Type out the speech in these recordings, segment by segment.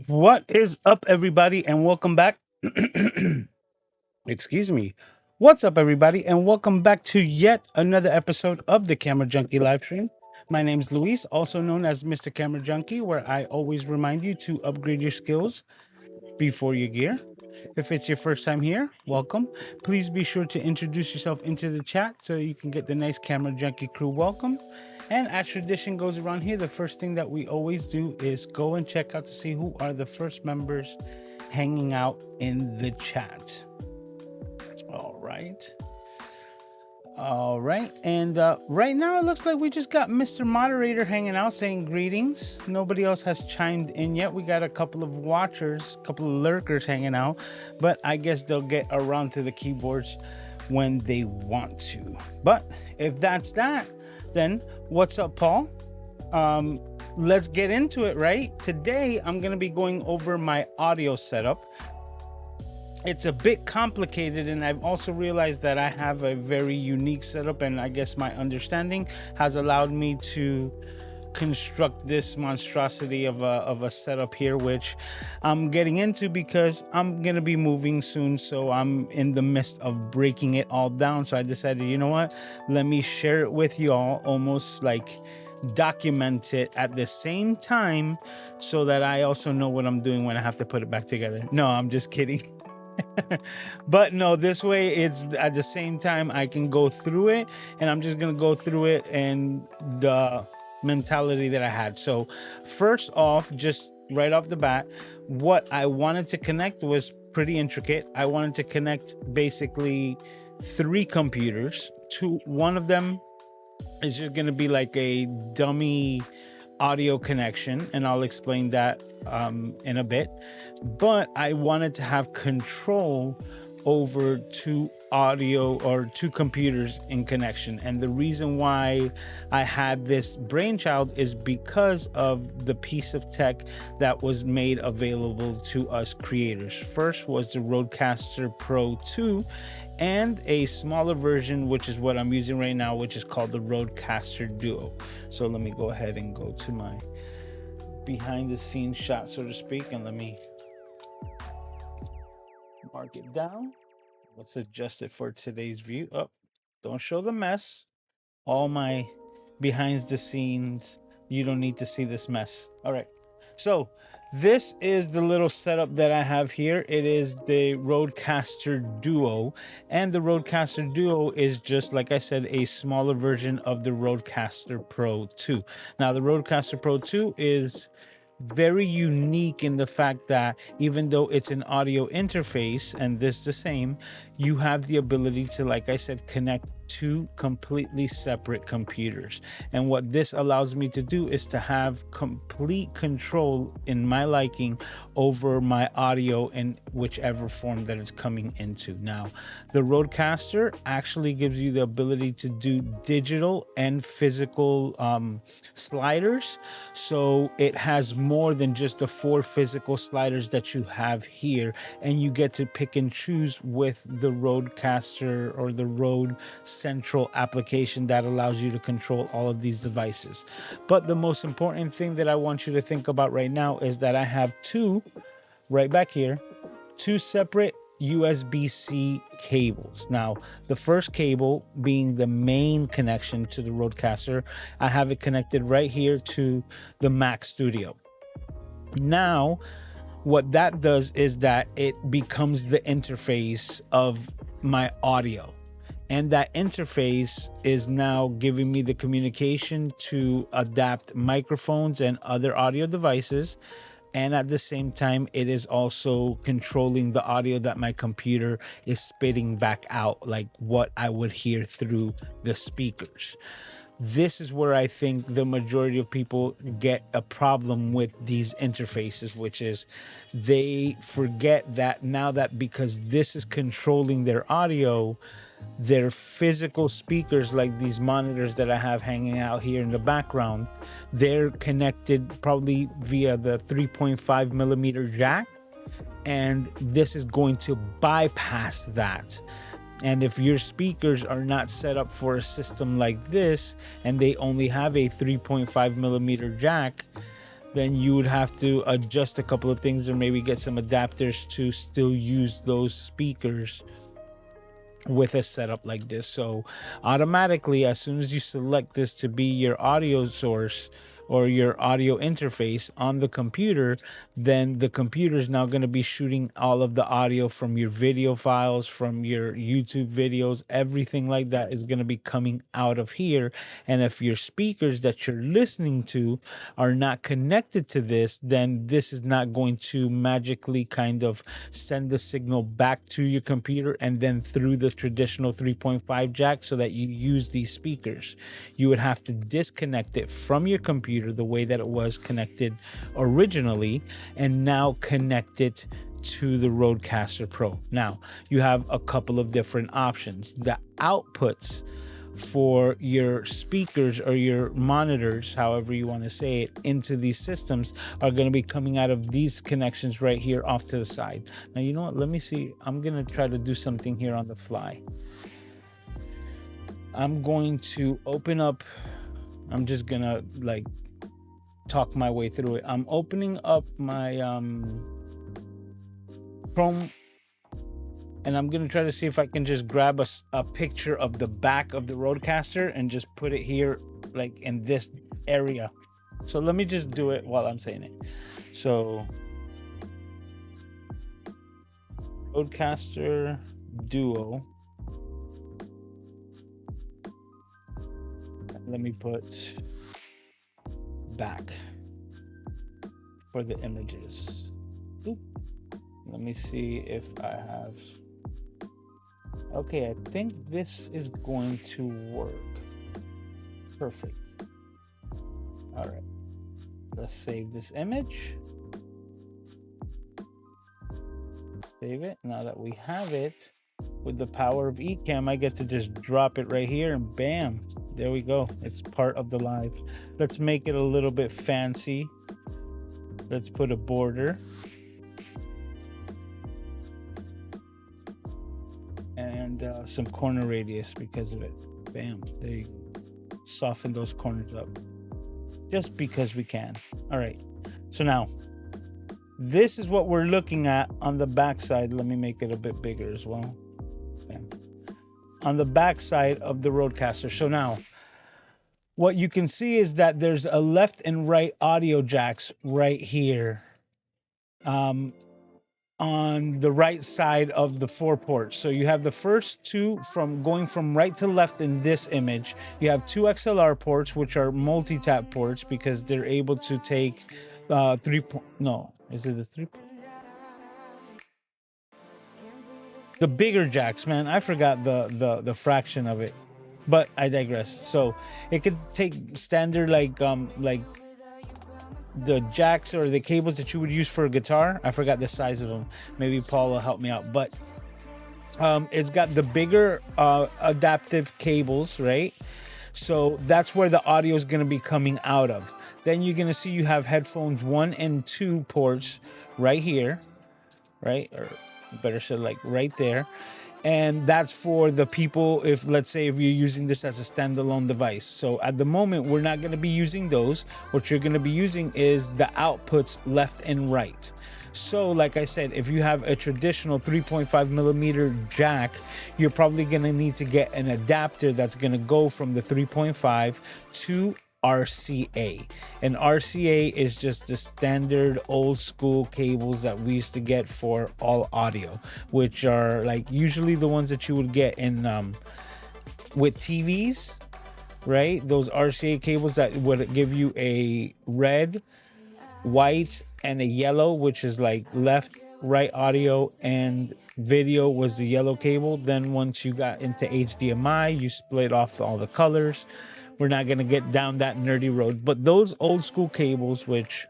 What is up, everybody, and welcome back. Excuse me. What's up, everybody, and welcome back to yet another episode of the Camera Junkie live stream. My name's Luis, also known as Mr. Camera Junkie, where I always remind you to upgrade your skills before your gear. If it's your first time here, welcome. Please be sure to introduce yourself into the chat so you can get the nice Camera Junkie Crew welcome. And as tradition goes around here, the first thing that we always do is go and check out to see who are the first members hanging out in the chat. All right. All right. And right now it looks like we just got Mr. Moderator hanging out saying greetings. Nobody else has chimed in yet. We got a couple of watchers, a couple of lurkers hanging out, but I guess they'll get around to the keyboards when they want to. But if that's that, then what's up, Paul? Let's get into it, right? Today, I'm going to be going over my audio setup. It's a bit complicated, and I've also realized that I have a very unique setup, and I guess my understanding has allowed me to construct this monstrosity of a setup here, which I'm getting into because I'm gonna be moving soon, so I'm in the midst of breaking it all down. So I decided, you know what, let me share it with you all, almost like document it at the same time so that I also know what I'm doing when I have to put it back together. No, I'm just kidding. But no, this way it's at the same time I can go through it, and I'm just gonna go through it and the mentality that I had. So first off, just right off the bat, what I wanted to connect was pretty intricate. I wanted to connect basically 3 computers. One of them is just gonna be like a dummy audio connection, and I'll explain that in a bit. But I wanted to have control over 2 audio or 2 computers in connection. And the reason why I had this brainchild is because of the piece of tech that was made available to us creators. First was the Rodecaster Pro 2, and a smaller version, which is what I'm using right now, which is called the Rodecaster Duo. So let me go ahead and go to my behind the scenes shot, so to speak, and let me mark it down. Let's adjust it for today's view. Oh, don't show the mess. All my behind the scenes, you don't need to see this mess. All right. So this is the little setup that I have here. It is the Rodecaster Duo, and the Rodecaster Duo is just, like I said, a smaller version of the Rodecaster Pro 2. Now, the Rodecaster Pro 2 is very unique in the fact that even though it's an audio interface and this the same, you have the ability to, like I said, connect 2 completely separate computers. And what this allows me to do is to have complete control in my liking over my audio in whichever form that it's coming into. Now, the Rodecaster actually gives you the ability to do digital and physical sliders. So it has more than just the 4 physical sliders that you have here, and you get to pick and choose with the Rodecaster or the Rode Central application that allows you to control all of these devices. But the most important thing that I want you to think about right now is that I have 2 right back here, 2 separate USB-C cables. Now, the first cable being the main connection to the Rodecaster, I have it connected right here to the Mac Studio. Now, what that does is that it becomes the interface of my audio. And that interface is now giving me the communication to adapt microphones and other audio devices. And at the same time, it is also controlling the audio that my computer is spitting back out, like what I would hear through the speakers. This is where I think the majority of people get a problem with these interfaces, which is they forget that now that because this is controlling their audio, their physical speakers, like these monitors that I have hanging out here in the background, they're connected probably via the 3.5 millimeter jack, and this is going to bypass that. And if your speakers are not set up for a system like this and they only have a 3.5 millimeter jack, then you would have to adjust a couple of things or maybe get some adapters to still use those speakers with a setup like this. So automatically, as soon as you select this to be your audio source or your audio interface on the computer, then the computer is now going to be shooting all of the audio from your video files, from your YouTube videos, everything like that is going to be coming out of here. And if your speakers that you're listening to are not connected to this, then this is not going to magically kind of send the signal back to your computer and then through the traditional 3.5 jack so that you use these speakers. You would have to disconnect it from your computer the way that it was connected originally and now connect it to the Rodecaster Pro. Now, you have a couple of different options. The outputs for your speakers or your monitors, however you want to say it, into these systems are going to be coming out of these connections right here off to the side. Now, you know what? Let me see. I'm going to try to do something here on the fly. I'm going to open up. I'm just going to like talk my way through it. I'm opening up my Chrome, and I'm gonna try to see if I can just grab a picture of the back of the Rodecaster and just put it here, like in this area. So let me just do it while I'm saying it. So Rodecaster Duo. Let me put back for the images. Oop. Let me see if I have. Okay, I think this is going to work. Perfect. All right, let's save this image. Save it. Now that we have it, with the power of Ecamm, I get to just drop it right here and bam, there we go. It's part of the live. Let's make it a little bit fancy. Let's put a border. And some corner radius because of it. Bam, there you go. Soften those corners up. Just because we can. All right, so now, this is what we're looking at on the back side. Let me make it a bit bigger as well. Bam. On the back side of the Rodecaster. So now, what you can see is that there's a left and right audio jacks right here. On the right side of the 4 ports. So you have the first two from going from right to left in this image. You have 2 XLR ports, which are multi-tap ports because they're able to take is it the 3? The bigger jacks, man. I forgot the fraction of it, but I digress. So it could take standard like the jacks or the cables that you would use for a guitar. I forgot the size of them. Maybe Paul will help me out. But it's got the bigger adaptive cables, right? So that's where the audio is going to be coming out of. Then you're going to see you have headphones 1 and 2 ports right here, right? Or better said, like right there. And that's for the people, if let's say if you're using this as a standalone device. So at the moment, we're not going to be using those. What you're going to be using is the outputs left and right. So like I said, if you have a traditional 3.5 millimeter jack, you're probably going to need to get an adapter that's going to go from the 3.5 to RCA. And RCA is just the standard old school cables that we used to get for all audio, which are like usually the ones that you would get in with TVs, right? Those RCA cables that would give you a red, white, and a yellow, which is like left, right audio, and video was the yellow cable. Then once you got into HDMI, you split off all the colors. We're not going to get down that nerdy road, but those old school cables, which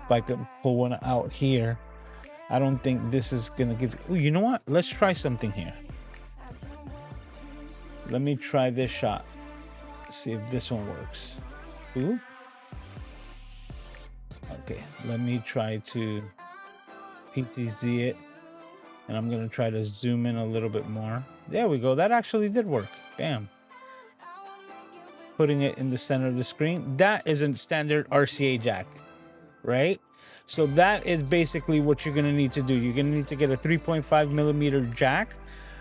if I could pull one out here, I don't think this is going to give you. You know what? Let's try something here. Let me try this shot. See if this one works. Ooh. Okay, let me try to PTZ it, and I'm going to try to zoom in a little bit more. There we go. That actually did work. Bam. putting it in the center of the screen, that is a standard RCA jack, right? So that is basically what you're gonna need to do. You're gonna need to get a 3.5 millimeter jack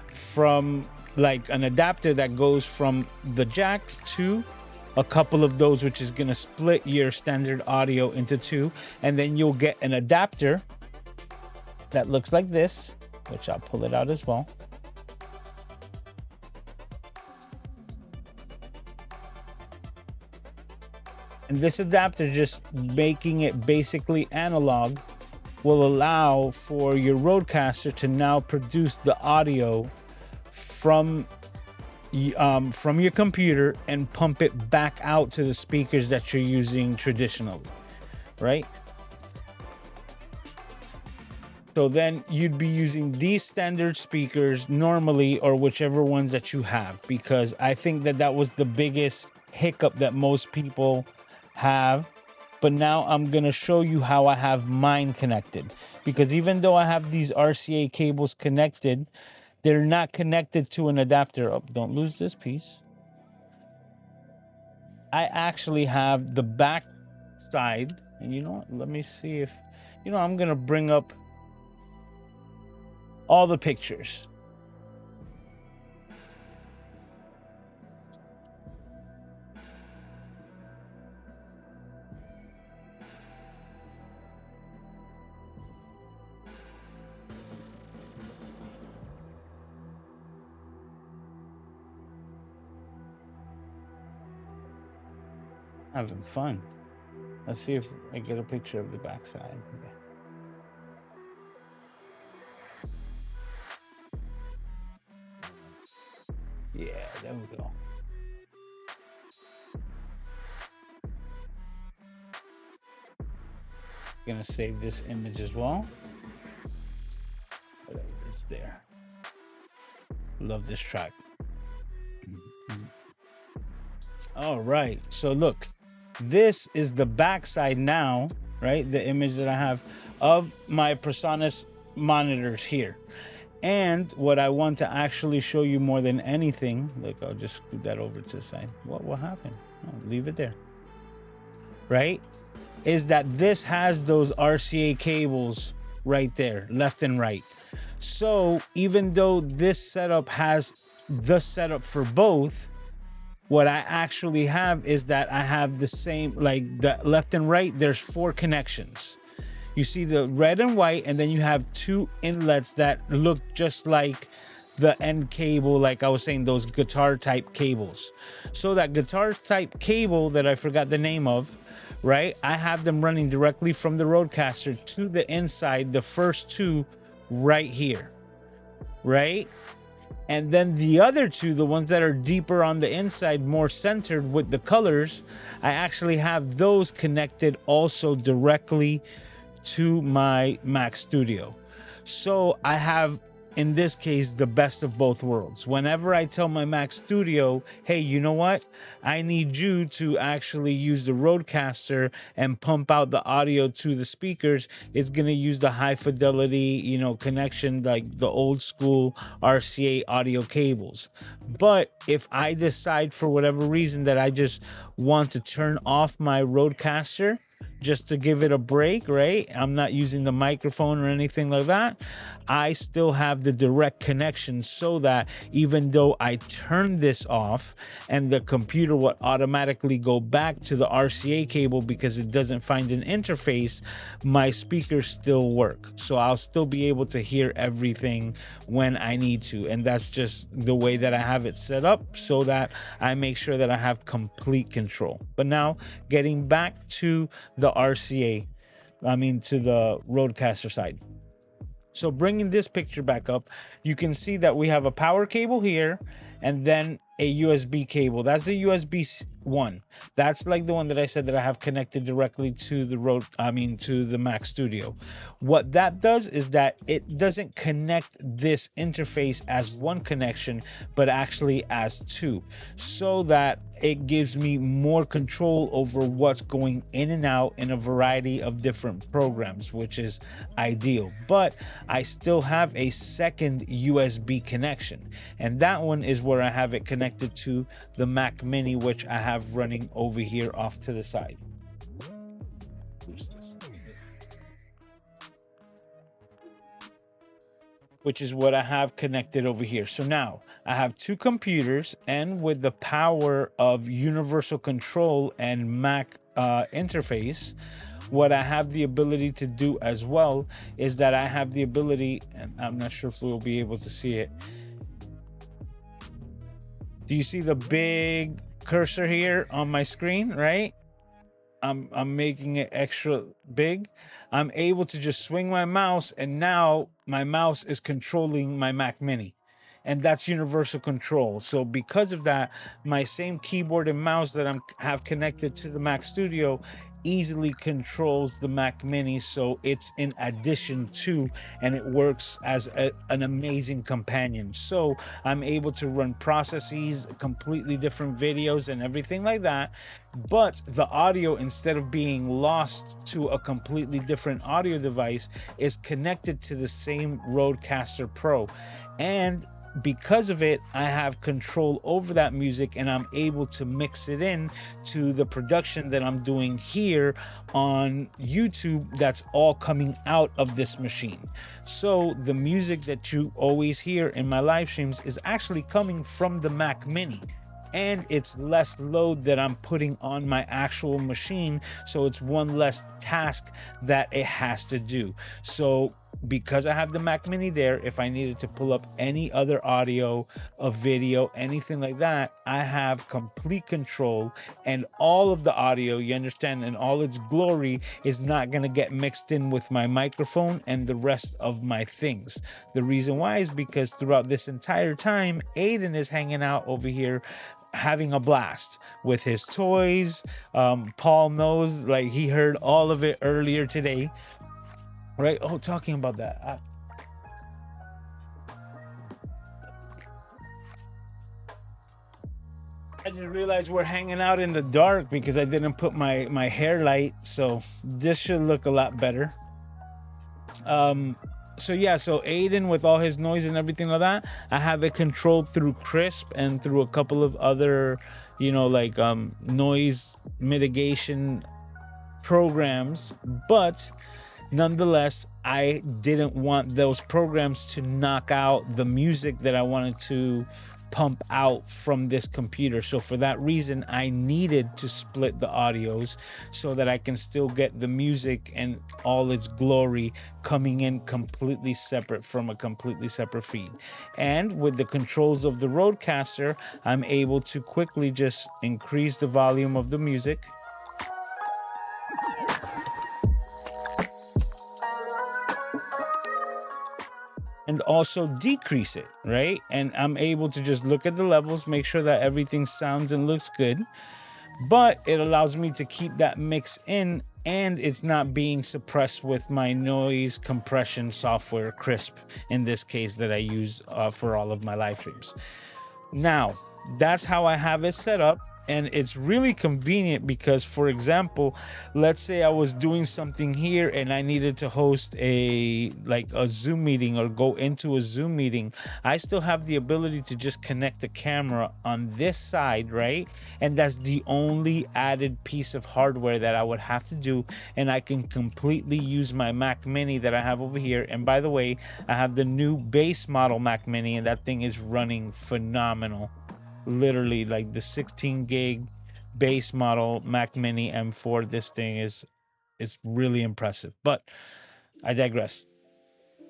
from like an adapter that goes from the jack to a couple of those, which is gonna split your standard audio into two. And then you'll get an adapter that looks like this, which I'll pull it out as well. And this adapter, just making it basically analog, will allow for your Rodecaster to now produce the audio from your computer and pump it back out to the speakers that you're using traditionally, right? So then you'd be using these standard speakers normally, or whichever ones that you have, because I think that that was the biggest hiccup that most people have. But now I'm gonna show you how I have mine connected, because even though I have these RCA cables connected, they're not connected to an adapter. Oh, don't lose this piece. I actually have the back side, and you know what, let me see if, you know, I'm gonna bring up all the pictures. Having fun. Let's see if I get a picture of the backside. Yeah, there we go. Gonna save this image as well. It's there. Love this track. All right, so look, this is the backside now, right? The image that I have of my PreSonus monitors here. And what I want to actually show you more than anything, look, I'll just scoot that over to the side. What happened? Oh, leave it there. Right? Is that this has those RCA cables right there, left and right. So even though this setup has the setup for both, what I actually have is that I have the same, like the left and right, there's 4 connections. You see the red and white, and then you have 2 inlets that look just like the end cable, like I was saying, those guitar type cables. So that guitar type cable that I forgot the name of, right? I have them running directly from the Rodecaster to the inside, the first 2 right here, right? And then the other 2, the ones that are deeper on the inside, more centered with the colors, I actually have those connected also directly to my Mac Studio. So I have, in this case, the best of both worlds. Whenever I tell my Mac Studio, hey, you know what? I need you to actually use the Rodecaster and pump out the audio to the speakers, it's going to use the high fidelity, you know, connection, like the old school RCA audio cables. But if I decide for whatever reason that I just want to turn off my Rodecaster, just to give it a break, right? I'm not using the microphone or anything like that. I still have the direct connection, so that even though I turn this off and the computer will automatically go back to the RCA cable because it doesn't find an interface, my speakers still work. So I'll still be able to hear everything when I need to. And that's just the way that I have it set up, so that I make sure that I have complete control. But now getting back to the RCA, to the Rodecaster side. So bringing this picture back up, you can see that we have a power cable here and then a USB cable. That's the USB 1. That's like the one that I said that I have connected directly to the to the Mac Studio. What that does is that it doesn't connect this interface as one connection, but actually as 2, so that it gives me more control over what's going in and out in a variety of different programs, which is ideal. But I still have a second USB connection, and that one is where I have it connected connected to the Mac Mini, which I have running over here off to the side. Which is what I have connected over here. So now I have two computers, and with the power of universal control and Mac interface, what I have the ability to do as well is that I have the ability, and I'm not sure if we'll be able to see it. Do you see the big cursor here on my screen, right? I'm making it extra big. I'm able to just swing my mouse, and now my mouse is controlling my Mac Mini, and that's universal control. So because of that, my same keyboard and mouse that I have connected to the Mac Studio easily controls the Mac Mini. So it's in addition to, and it works as an amazing companion. So I'm able to run processes, completely different videos and everything like that. But the audio, instead of being lost to a completely different audio device, is connected to the same Rodecaster Pro. And because of it, I have control over that music, and I'm able to mix it in to the production that I'm doing here on YouTube. That's all coming out of this machine. So the music that you always hear in my live streams is actually coming from the Mac Mini, and it's less load that I'm putting on my actual machine. So it's one less task that it has to do. So because I have the Mac Mini there, if I needed to pull up any other audio, a video, anything like that, I have complete control, and all of the audio, you understand, and all its glory is not going to get mixed in with my microphone and the rest of my things. The reason why is because throughout this entire time, Aiden is hanging out over here having a blast with his toys. Paul knows, like, he heard all of it earlier today. Right. Oh, talking about that. I just realized we're hanging out in the dark because I didn't put my hair light. So this should look a lot better. So yeah, so Aiden, with all his noise and everything like that, I have it controlled through Crisp and through a couple of other, you know, like noise mitigation programs. But nonetheless, I didn't want those programs to knock out the music that I wanted to pump out from this computer. So for that reason, I needed to split the audios so that I can still get the music and all its glory coming in completely separate from a completely separate feed. And with the controls of the Rodecaster, I'm able to quickly just increase the volume of the music, and also decrease it, right? And I'm able to just look at the levels, make sure that everything sounds and looks good, but it allows me to keep that mix in, and it's not being suppressed with my noise compression software, Crisp, in this case, that I use for all of my live streams. Now, that's how I have it set up. And it's really convenient because, for example, let's say I was doing something here and I needed to host a Zoom meeting or go into a Zoom meeting. I still have the ability to just connect the camera on this side, right? And that's the only added piece of hardware that I would have to do. And I can completely use my Mac Mini that I have over here. And by the way, I have the new base model Mac Mini, and that thing is running phenomenal. Literally, like the 16 gig base model Mac Mini M4, this thing is really impressive. But I digress.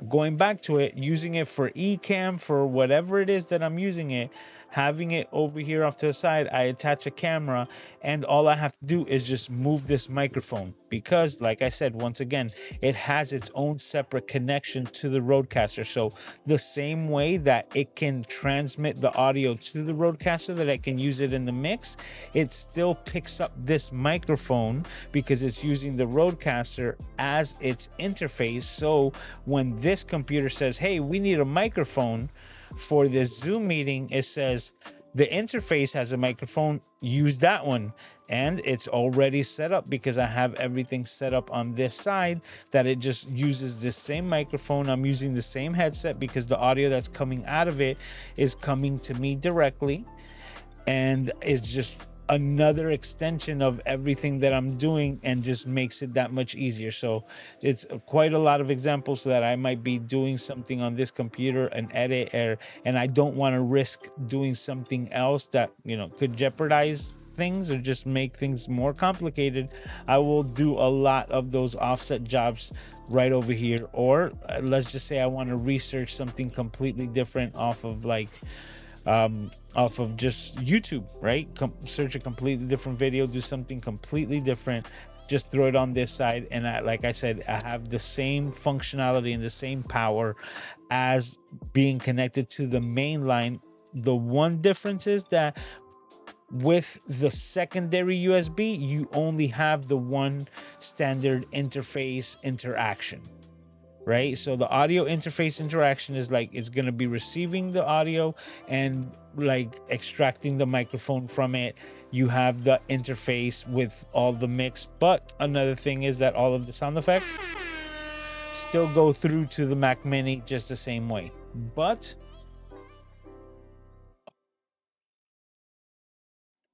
Going back to it, using it for eCam, for whatever it is that I'm using it, having it over here off to the side, I attach a camera, and all I have to do is just move this microphone because, like I said, once again, it has its own separate connection to the Rodecaster. So the same way that it can transmit the audio to the Rodecaster, that I can use it in the mix, it still picks up this microphone because it's using the Rodecaster as its interface. So when this computer says, hey, we need a microphone for this Zoom meeting, it says the interface has a microphone, use that one. And it's already set up because I have everything set up on this side that it just uses this same microphone. I'm using the same headset because the audio that's coming out of it is coming to me directly. and it's just another extension of everything that I'm doing, and just makes it that much easier. So it's quite a lot of examples that I might be doing something on this computer, an edit, and I don't want to risk doing something else that, you know, could jeopardize things or just make things more complicated. I will do a lot of those offset jobs right over here. Or let's just say I want to research something completely different off of like off of just YouTube, right? Search a completely different video, do something completely different, just throw it on this side, and like I said, I have the same functionality and the same power as being connected to the main line. The one difference is that with the secondary USB, you only have the one standard interface interaction, right? So the audio interface interaction is like, it's going to be receiving the audio and like extracting the microphone from it. You have the interface with all the mix. But another thing is that all of the sound effects still go through to the Mac Mini just the same way. But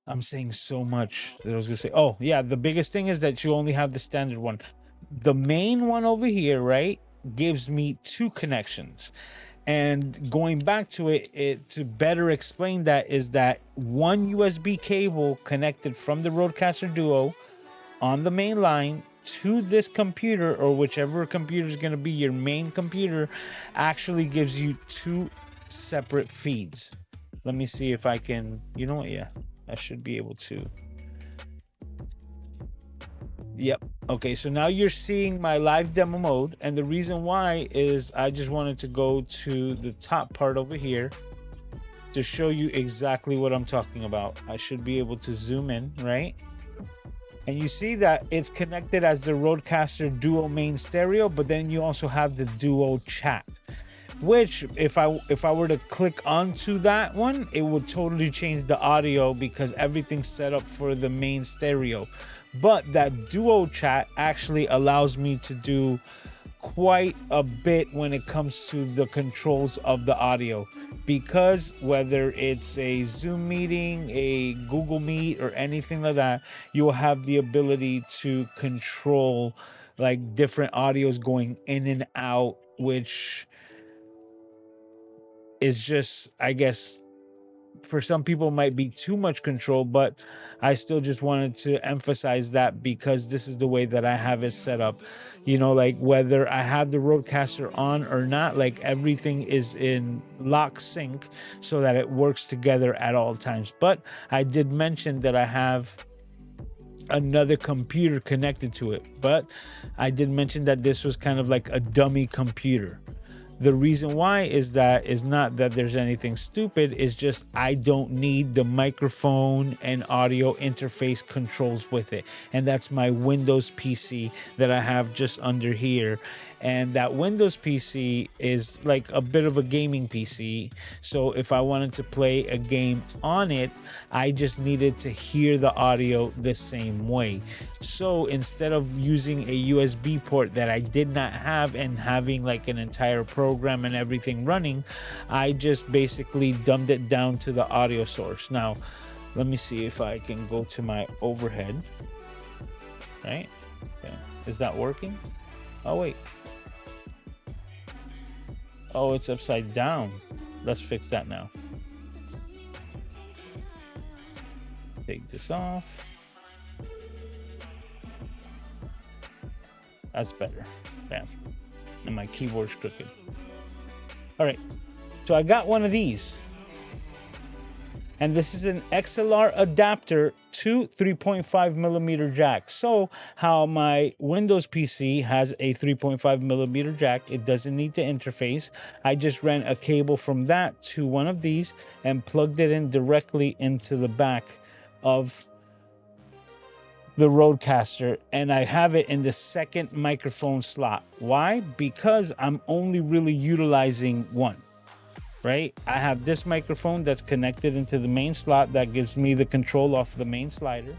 I'm saying so much that I was gonna say, oh yeah, the biggest thing is that you only have the standard one. The main one over here, right, gives me two connections. And going back to it to better explain that, is that one USB cable connected from the Rodecaster Duo on the main line to this computer, or whichever computer is going to be your main computer, actually gives you two separate feeds. Let me see if I can, you know what? Yeah, I should be able to. Yep. Okay, so now you're seeing my live demo mode, and the reason why is I just wanted to go to the top part over here to show you exactly what I'm talking about. I should be able to zoom in, right? And you see that it's connected as the Rodecaster Duo main stereo, but then you also have the Duo chat, which if I were to click onto that one, it would totally change the audio because everything's set up for the main stereo. But that Duo chat actually allows me to do quite a bit when it comes to the controls of the audio, because whether it's a Zoom meeting, a Google Meet, or anything like that, you will have the ability to control like different audios going in and out, which is just, I guess, for some people might be too much control, but I still just wanted to emphasize that because this is the way that I have it set up. You know, like whether I have the Rodecaster on or not, like everything is in lock sync so that it works together at all times. But I did mention that I have another computer connected to it, but I did mention that this was kind of like a dummy computer. The reason why is not that there's anything stupid, it's just I don't need the microphone and audio interface controls with it. And that's my Windows PC that I have just under here. And that Windows PC is like a bit of a gaming PC. So if I wanted to play a game on it, I just needed to hear the audio the same way. So instead of using a USB port that I did not have and having like an entire program and everything running, I just basically dumbed it down to the audio source. Now, let me see if I can go to my overhead. Right? Okay. Is that working? Oh, wait. Oh, it's upside down. Let's fix that now. Take this off. That's better. Bam. And my keyboard's crooked. All right. So I got one of these. And this is an XLR adapter to 3.5 millimeter jack. So how my Windows PC has a 3.5 millimeter jack, it doesn't need to interface. I just ran a cable from that to one of these and plugged it in directly into the back of the Rodecaster, and I have it in the second microphone slot. Why? Because I'm only really utilizing one. Right? I have this microphone that's connected into the main slot that gives me the control off the main slider.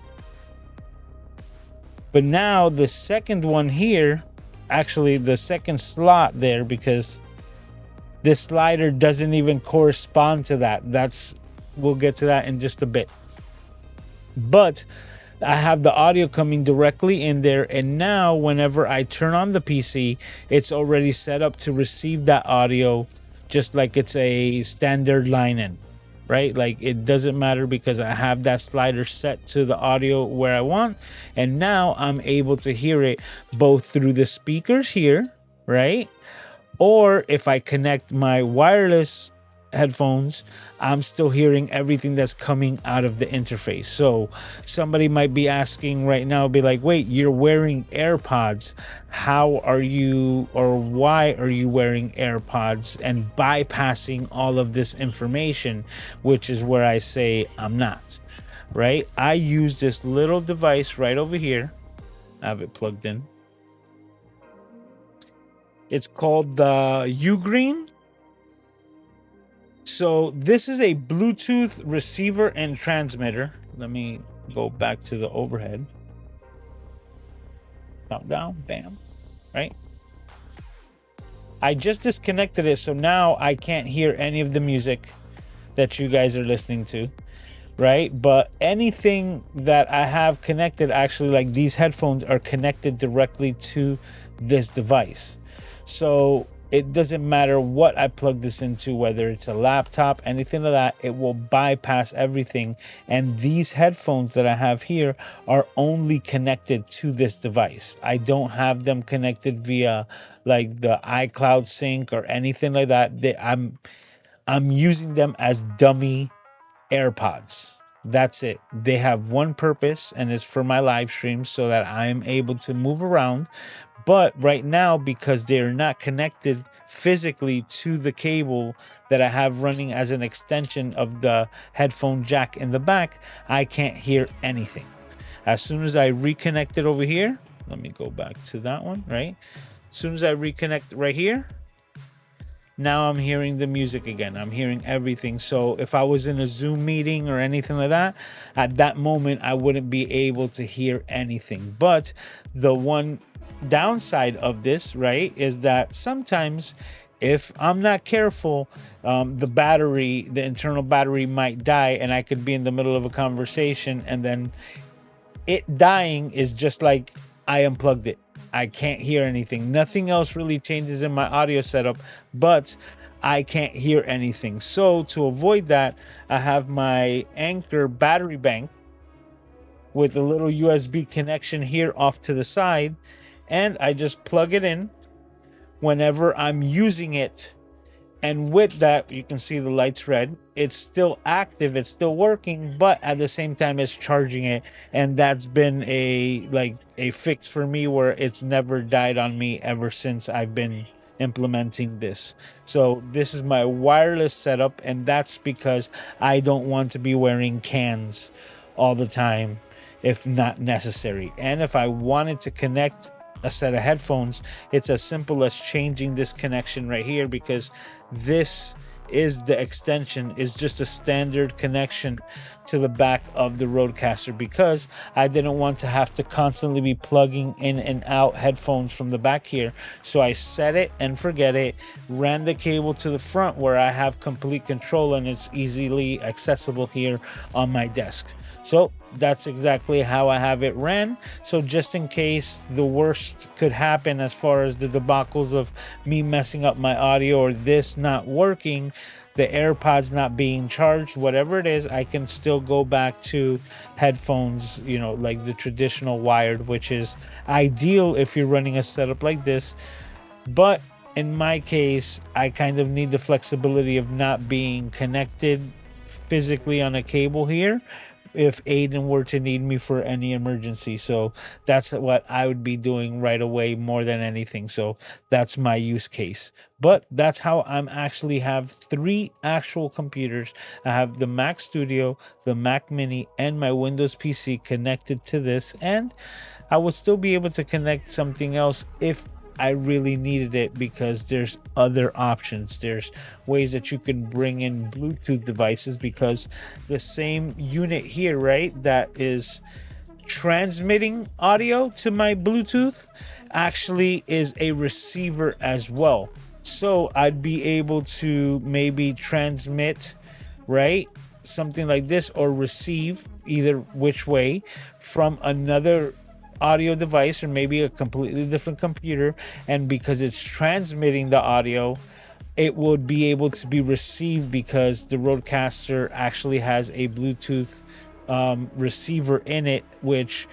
But now the second one here, actually the second slot there, because this slider doesn't even correspond to that. That's we'll get to that in just a bit. But I have the audio coming directly in there, and now whenever I turn on the PC, it's already set up to receive that audio just like it's a standard line in, right? Like it doesn't matter because I have that slider set to the audio where I want, and now I'm able to hear it both through the speakers here, right? Or if I connect my wireless headphones, I'm still hearing everything that's coming out of the interface. So somebody might be asking right now, be like, wait, you're wearing AirPods. How are you, or why are you wearing AirPods and bypassing all of this information? Which is where I say I'm not, right? I use this little device right over here. I have it plugged in. It's called the Ugreen. So this is a Bluetooth receiver and transmitter. Let me go back to the overhead. Countdown, bam, right? I just disconnected it, so now I can't hear any of the music that you guys are listening to, right? But anything that I have connected, actually, like these headphones are connected directly to this device. So it doesn't matter what I plug this into, whether it's a laptop, anything like that, it will bypass everything. And these headphones that I have here are only connected to this device. I don't have them connected via like the iCloud sync or anything like that. I'm using them as dummy AirPods. That's it. They have one purpose, and it's for my live streams so that I am able to move around. But right now, because they're not connected physically to the cable that I have running as an extension of the headphone jack in the back, I can't hear anything. As soon as I reconnect it over here, let me go back to that one, right? As soon as I reconnect right here, now I'm hearing the music again. I'm hearing everything. So if I was in a Zoom meeting or anything like that, at that moment, I wouldn't be able to hear anything. But the one downside of this, right, is that sometimes if I'm not careful, the internal battery might die, and I could be in the middle of a conversation, and then it dying is just like I unplugged it. I can't hear anything. Nothing else really changes in my audio setup, but I can't hear anything. So to avoid that, I have my Anchor battery bank with a little USB connection here off to the side, and I just plug it in whenever I'm using it. And with that, you can see the lights red. It's still active, it's still working, but at the same time it's charging it. And that's been a fix for me, where it's never died on me ever since I've been implementing this. So this is my wireless setup, and that's because I don't want to be wearing cans all the time if not necessary. And if I wanted to connect a set of headphones, it's as simple as changing this connection right here, because this is the extension, is just a standard connection to the back of the Rodecaster, because I didn't want to have to constantly be plugging in and out headphones from the back here. So I set it and forget it, ran the cable to the front where I have complete control, and it's easily accessible here on my desk. So that's exactly how I have it ran. So just in case the worst could happen as far as the debacles of me messing up my audio or this not working, the AirPods not being charged, whatever it is, I can still go back to headphones, you know, like the traditional wired, which is ideal if you're running a setup like this. But in my case, I kind of need the flexibility of not being connected physically on a cable here if Aiden were to need me for any emergency. So that's what I would be doing right away more than anything. So that's my use case. But that's how I'm actually have 3 actual computers. I have the Mac Studio, the Mac Mini, and my Windows PC connected to this. And I would still be able to connect something else if I really needed it, because there's other options. There's ways that you can bring in Bluetooth devices, because the same unit here, right, that is transmitting audio to my Bluetooth actually is a receiver as well. So I'd be able to maybe transmit, right, something like this or receive either which way from another audio device or maybe a completely different computer, and because it's transmitting the audio, it would be able to be received because the Rodecaster actually has a Bluetooth receiver in it. Which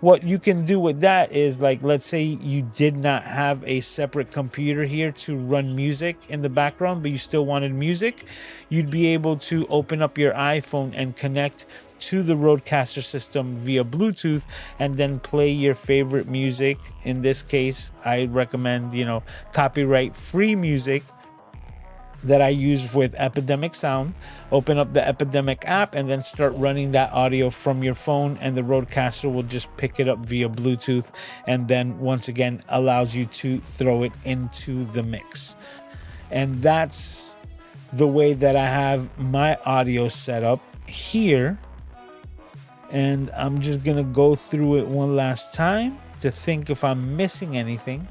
what you can do with that is, like, let's say you did not have a separate computer here to run music in the background, but you still wanted music, you'd be able to open up your iPhone and connect to the Rodecaster system via Bluetooth and then play your favorite music. In this case, I recommend, copyright free music that I use with Epidemic Sound. Open up the Epidemic app and then start running that audio from your phone, and the Rodecaster will just pick it up via Bluetooth, and then once again allows you to throw it into the mix. And that's the way that I have my audio set up here. And I'm just gonna go through it one last time to think if I'm missing anything.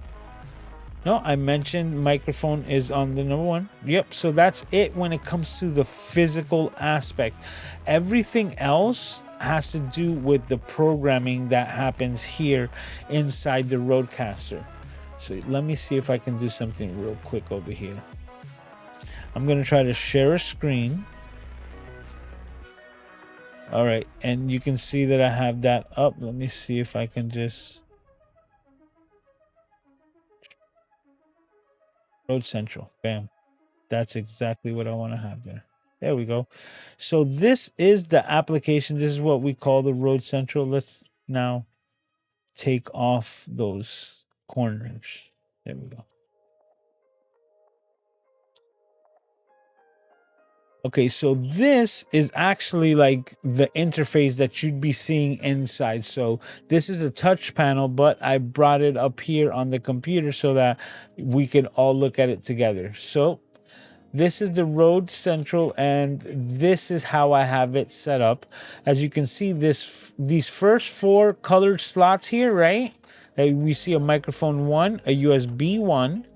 No, I mentioned microphone is on the number one. Yep, so that's it when it comes to the physical aspect. Everything else has to do with the programming that happens here inside the Rodecaster. So let me see if I can do something real quick over here. I'm going to try to share a screen. All right, and you can see that I have that up. Let me see if I can just... Road Central. Bam. That's exactly what I want to have there. There we go. So this is the application. This is what we call the Road Central. Let's now take off those corners. There we go. Okay, so this is actually like the interface that you'd be seeing inside. So this is a touch panel, but I brought it up here on the computer so that we could all look at it together. So this is the Road Central, and this is how I have it set up. As you can see, these first four colored slots here, right? We see a microphone 1, a USB 1,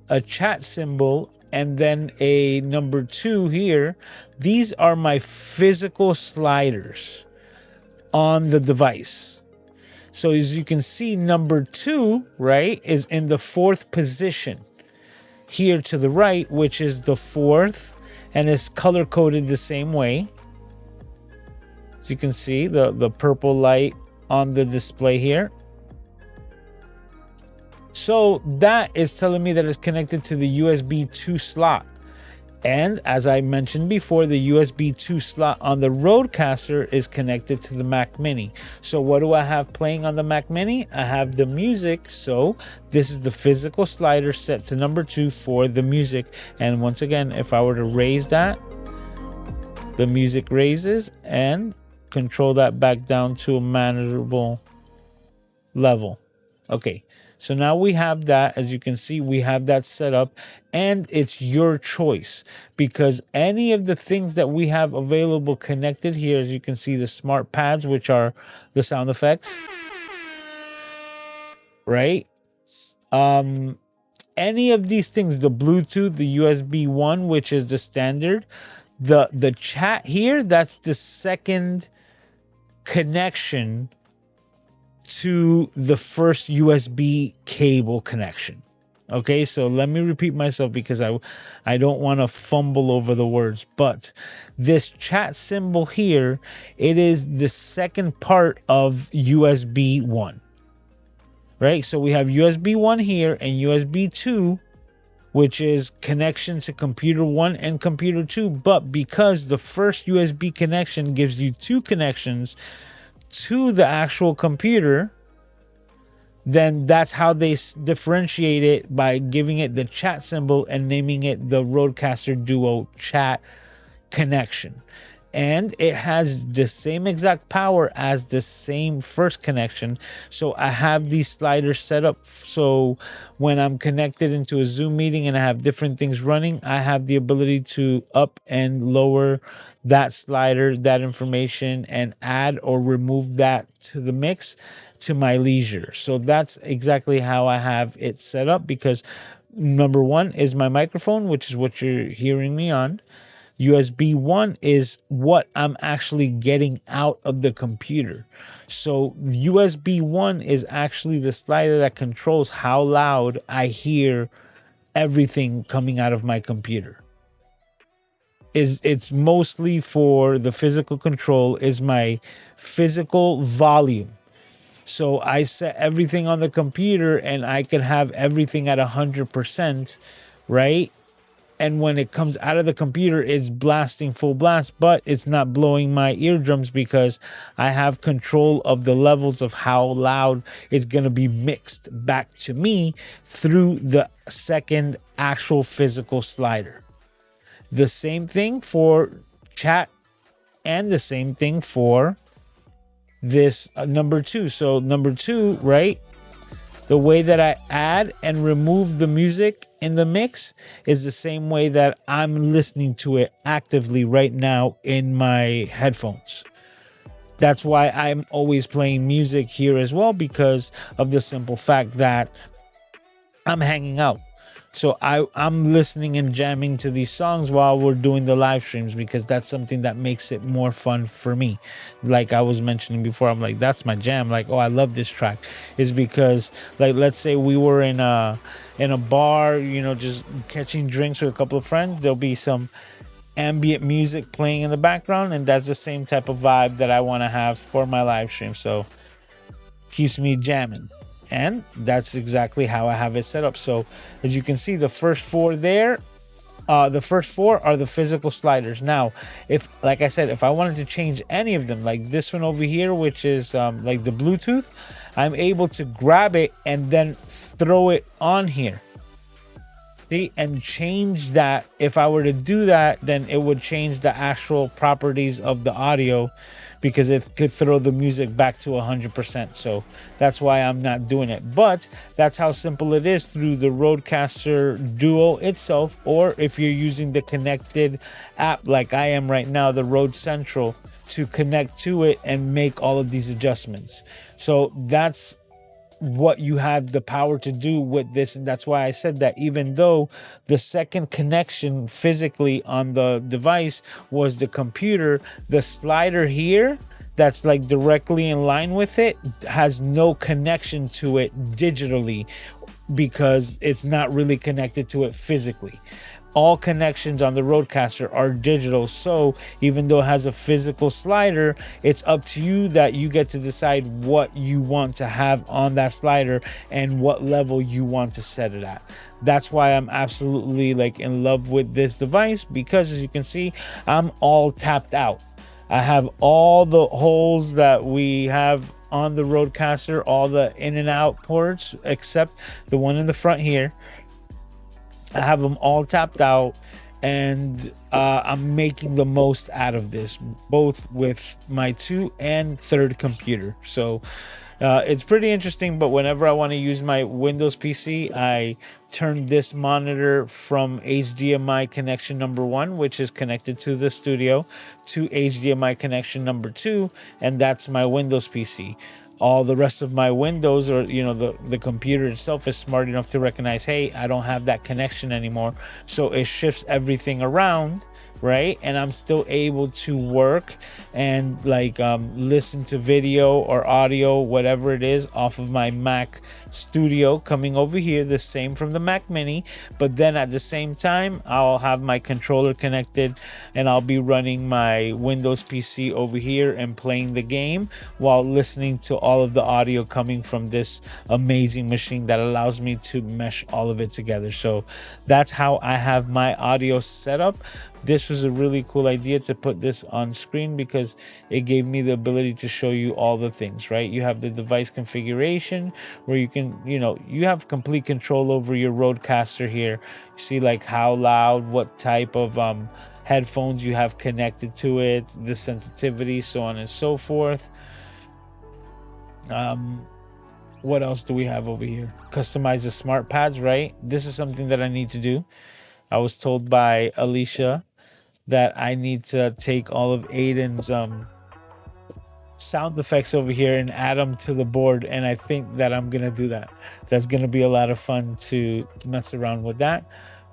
a chat symbol, and then a number 2 here. These are my physical sliders on the device. So as you can see, number 2, right, is in the 4th position here to the right, which is the 4th, and it's color coded the same way. As you can see, the purple light on the display here. So that is telling me that it's connected to the USB 2 slot. And as I mentioned before, the USB 2 slot on the Rodecaster is connected to the Mac Mini. So what do I have playing on the Mac Mini? I have the music. So this is the physical slider set to number 2 for the music. And once again, if I were to raise that, the music raises, and control that back down to a manageable level. Okay. So now we have that. As you can see, we have that set up, and it's your choice, because any of the things that we have available connected here, as you can see, the smart pads, which are the sound effects, right? Any of these things, the Bluetooth, the USB 1, which is the standard, the chat here, that's the second connection to the first USB cable connection. Okay, so let me repeat myself because I don't want to fumble over the words. But this chat symbol here, it is the second part of USB 1. Right? So we have USB 1 here and USB 2, which is connection to computer 1 and computer 2. But because the first USB connection gives you 2 connections to the actual computer, then that's how they differentiate it, by giving it the chat symbol and naming it the Rodecaster Duo Chat Connection. And it has the same exact power as the same first connection. So I have these sliders set up so when I'm connected into a Zoom meeting and I have different things running, I have the ability to up and lower that slider, that information, and add or remove that to the mix to my leisure. So that's exactly how I have it set up, because number 1 is my microphone, which is what you're hearing me on. USB 1 is what I'm actually getting out of the computer. So USB 1 is actually the slider that controls how loud I hear everything coming out of my computer. It's mostly for the physical control, is my physical volume. So I set everything on the computer and I can have everything at 100%, right? And when it comes out of the computer, it's blasting full blast, but it's not blowing my eardrums because I have control of the levels of how loud it's going to be mixed back to me through the second actual physical slider. The same thing for chat and the same thing for this number 2. So number 2, right? The way that I add and remove the music in the mix is the same way that I'm listening to it actively right now in my headphones. That's why I'm always playing music here as well, because of the simple fact that I'm hanging out. So I'm listening and jamming to these songs while we're doing the live streams, because that's something that makes it more fun for me. Like I was mentioning before, I'm like, that's my jam. Like, oh, I love this track. Is because, like, let's say we were in a bar, you know, just catching drinks with a couple of friends. There'll be some ambient music playing in the background, and that's the same type of vibe that I want to have for my live stream. So keeps me jamming. And that's exactly how I have it set up. So as you can see, the first 4 there, the first 4 are the physical sliders. Now, if, like I said, if I wanted to change any of them, like this one over here, which is like the Bluetooth, I'm able to grab it and then throw it on here. See, and change that. If I were to do that, then it would change the actual properties of the audio, because it could throw the music back to 100%. So that's why I'm not doing it. But that's how simple it is through the Rodecaster Duo itself, or if you're using the connected app like I am right now, the Rode Central, to connect to it and make all of these adjustments. So that's what you have the power to do with this. And that's why I said that even though the second connection physically on the device was the computer, the slider here that's like directly in line with it has no connection to it digitally, because it's not really connected to it physically. All connections on the Rodecaster are digital. So even though it has a physical slider, it's up to you that you get to decide what you want to have on that slider and what level you want to set it at. That's why I'm absolutely like in love with this device, because as you can see, I'm all tapped out. I have all the holes that we have on the Rodecaster, all the in and out ports, except the one in the front here. I have them all tapped out, and I'm making the most out of this, both with my 2 and 3rd computer. So it's pretty interesting. But whenever I want to use my Windows PC, I turn this monitor from HDMI connection number 1, which is connected to the studio, to HDMI connection number 2, and that's my Windows PC. All the rest of my Windows, or you know, the computer itself is smart enough to recognize, hey, I don't have that connection anymore, so it shifts everything around, right? And I'm still able to work and like listen to video or audio, whatever it is, off of my Mac Studio coming over here, the same from the Mac Mini. But then at the same time, I'll have my controller connected and I'll be running my Windows PC over here and playing the game while listening to all of the audio coming from this amazing machine that allows me to mesh all of it together. So that's how I have my audio set up. This was a really cool idea to put this on screen because it gave me the ability to show you all the things, right? You have the device configuration where you can, you know, you have complete control over your Rodecaster here. You see like how loud, what type of headphones you have connected to it, the sensitivity, so on and so forth. What else do we have over here? Customize the smart pads, right? This is something that I need to do. I was told by Alicia that I need to take all of Aiden's sound effects over here and add them to the board, and I think that I'm gonna do that. That's gonna be a lot of fun to mess around with that.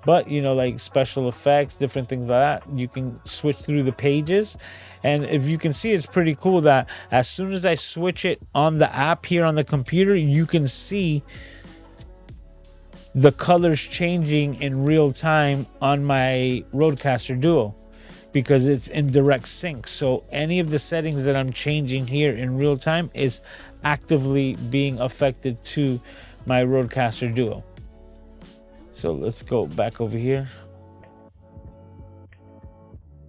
But you know, like special effects, different things like that, you can switch through the pages. And if you can see, it's pretty cool that as soon as I switch it on the app here on the computer, you can see the colors changing in real time on my Rodecaster Duo, because it's in direct sync. So any of the settings that I'm changing here in real time is actively being affected to my Rodecaster Duo. So let's go back over here.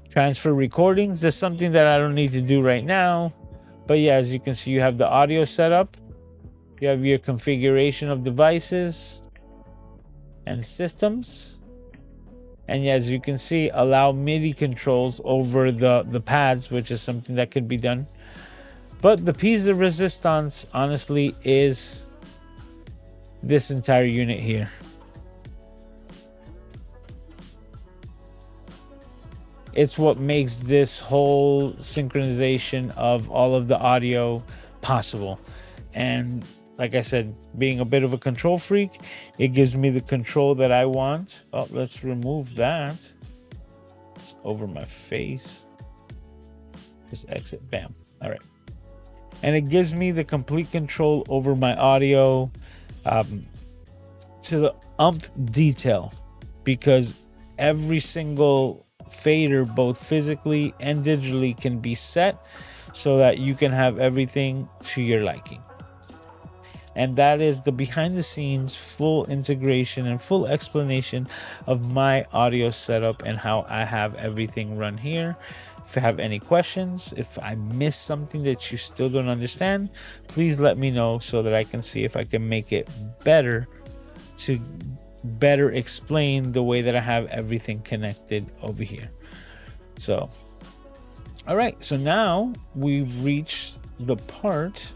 Transfer recordings. There's something that I don't need to do right now. But yeah, as you can see, you have the audio setup. You have your configuration of devices and systems. And yeah, as you can see, allow MIDI controls over the pads, which is something that could be done. But the piece de resistance, honestly, is this entire unit here. It's what makes this whole synchronization of all of the audio possible. And like I said, being a bit of a control freak, it gives me the control that I want. Oh, let's remove that. It's over my face. Just exit. Bam. All right. And it gives me the complete control over my audio to the umpth detail, because every single fader, both physically and digitally, can be set so that you can have everything to your liking. And that is the behind the scenes full integration and full explanation of my audio setup and how I have everything run here. If you have any questions, if I missed something that you still don't understand, please let me know so that I can see if I can make it better to better explain the way that I have everything connected over here. So, all right, so now we've reached the part.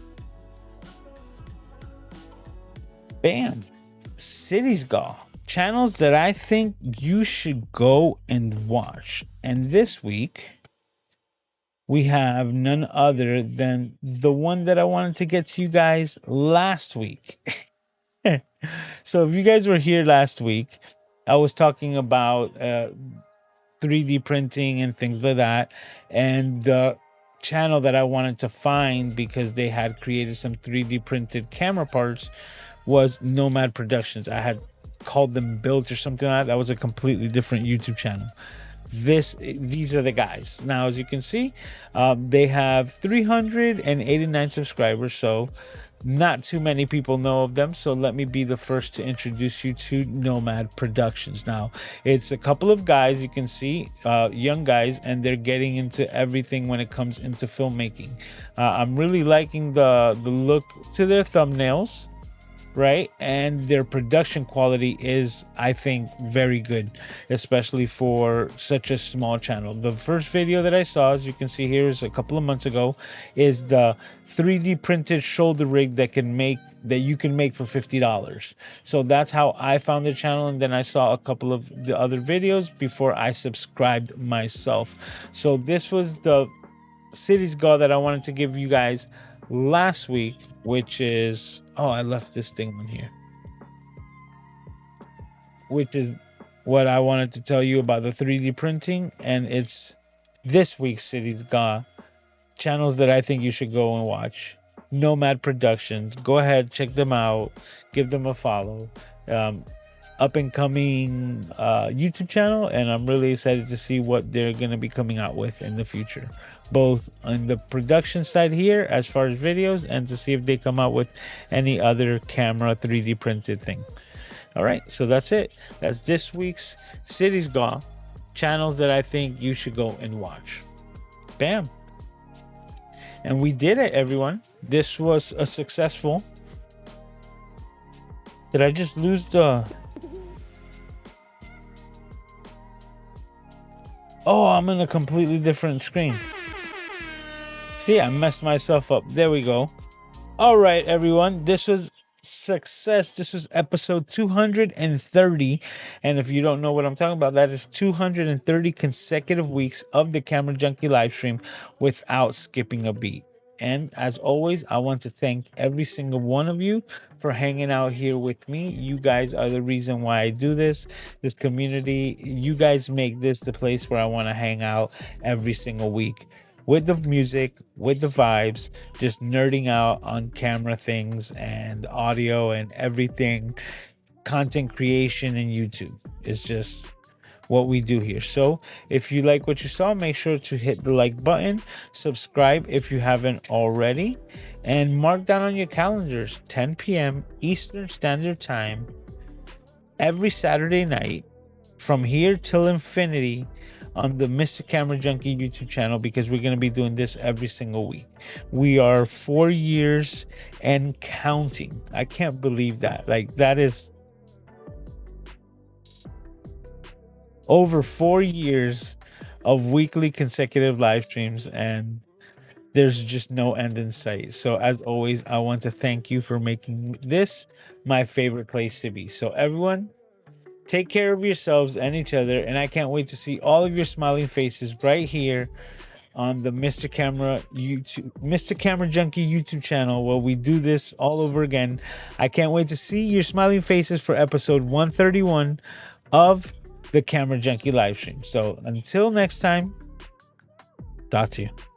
Bam. Cities Gaw. Channels that I think you should go and watch. And this week, we have none other than the one that I wanted to get to you guys last week. So if you guys were here last week, I was talking about 3D printing and things like that. And the channel that I wanted to find, because they had created some 3D printed camera parts, was Nomad Productions. I had called them Built or something like that. That was a completely different YouTube channel. These are the guys. Now, as you can see, they have 389 subscribers, so not too many people know of them. So let me be the first to introduce you to Nomad Productions. Now, it's a couple of guys, you can see, young guys, and they're getting into everything when it comes into filmmaking. I'm really liking the look to their thumbnails, right? And their production quality is, I think, very good, especially for such a small channel. The first video that I saw, as you can see here, is a couple of months ago, is the 3D printed shoulder rig that you can make for $50. So that's how I found the channel, and then I saw a couple of the other videos before I subscribed myself. So this was the Cities Gaw that I wanted to give you guys last week, which is, oh, I left this thing on here, which is what I wanted to tell you about the 3D printing. And it's this week's Cities Gaw channels that I think you should go and watch. Nomad Productions, go ahead, check them out, give them a follow. Up and coming YouTube channel, and I'm really excited to see what they're going to be coming out with in the future, both on the production side here as far as videos, and to see if they come out with any other camera 3D printed thing. All right, so that's it. That's this week's Cities Gaw channels that I think you should go and watch. Bam. And we did it, everyone. This was a successful. Did I just lose the... Oh, I'm in a completely different screen. See, I messed myself up. There we go. All right, everyone. This was success. This was episode 230. And if you don't know what I'm talking about, that is 230 consecutive weeks of the Camera Junkie live stream without skipping a beat. And as always, I want to thank every single one of you for hanging out here with me. You guys are the reason why I do this community. You guys make this the place where I want to hang out every single week, with the music, with the vibes, just nerding out on camera things and audio and everything. Content creation and YouTube is just what we do here. So if you like what you saw, make sure to hit the like button, subscribe if you haven't already, and mark down on your calendars 10 p.m. Eastern Standard Time every Saturday night from here till infinity on the Mr. Camera Junkie YouTube channel, because we're going to be doing this every single week. We are 4 years and counting. I can't believe that. Like, that is over 4 years of weekly consecutive live streams, and there's just no end in sight. So as always, I want to thank you for making this my favorite place to be. So everyone, take care of yourselves and each other, and I can't wait to see all of your smiling faces right here on the Mr. Camera Junkie YouTube channel, where we do this all over again. I can't wait to see your smiling faces for episode 131 of the Camera Junkie live stream. So until next time, talk to you.